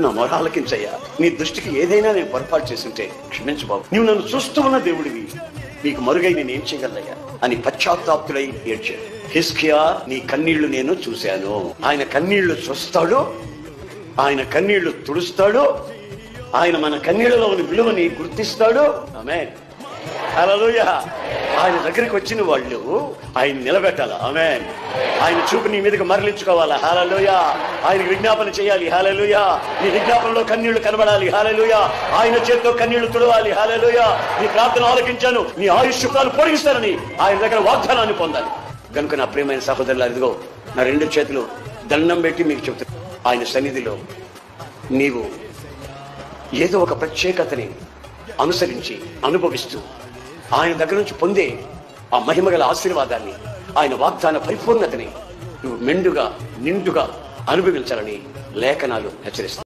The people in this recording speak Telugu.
నా మొర ఆలకించయ్యా. నీ దృష్టికి ఏదైనా నేను పొరపాటు చేస్తుంటే క్షమించు బాబు. నువ్వు నన్ను చూస్తూ ఉన్న దేవుడివి, నీకు మరుగై నేనేం చేయగలయ్యా అని పశ్చాత్తాప్తుడై ఏడ్చాడు. హిజ్కియా, నీ కన్నీళ్లు నేను చూశాను. ఆయన కన్నీళ్లు చూస్తాడు, ఆయన కన్నీళ్లు తుడుస్తాడు, ఆయన మన కన్నీళ్లలో ఉన్న విలువని గుర్తిస్తాడు. ఆమేన్, హల్లెలూయా. ఆయన దగ్గరికి వచ్చిన వాళ్ళు ఆయన నిలబెట్టాలా. ఆమేన్. ఆయన చూపు నీ మీదకి మరలించుకోవాలా. హల్లెలూయా. ఆయనకు విజ్ఞాపన చేయాలి. హల్లెలూయా. నీ విజ్ఞాపనలో కన్నీళ్లు కనబడాలి. హల్లెలూయా. ఆయన చేతితో కన్నీళ్లు తుడవాలి. హల్లెలూయా. నీ ప్రార్థన ఆలకించాను, నీ ఆయుష్కాలు పొడిగిస్తానని ఆయన దగ్గర వాగ్దానాన్ని పొందాలి. కనుక నా ప్రియమైన సహోదరులారా, ఇదిగో నా 2 చేతులు దండం పెట్టి మీకు చెబుతాను, ఆయన సన్నిధిలో నీవు ఏదో ఒక ప్రత్యేకతని అనుసరించి అనుభవిస్తూ ఆయన దగ్గర నుంచి పొందే ఆ మహిమగల ఆశీర్వాదాన్ని, ఆయన వాగ్దాన పరిపూర్ణతని నువ్వు మెండుగా నిండుగా అనుభవించాలని లేఖనాలు హెచ్చరిస్తాయి.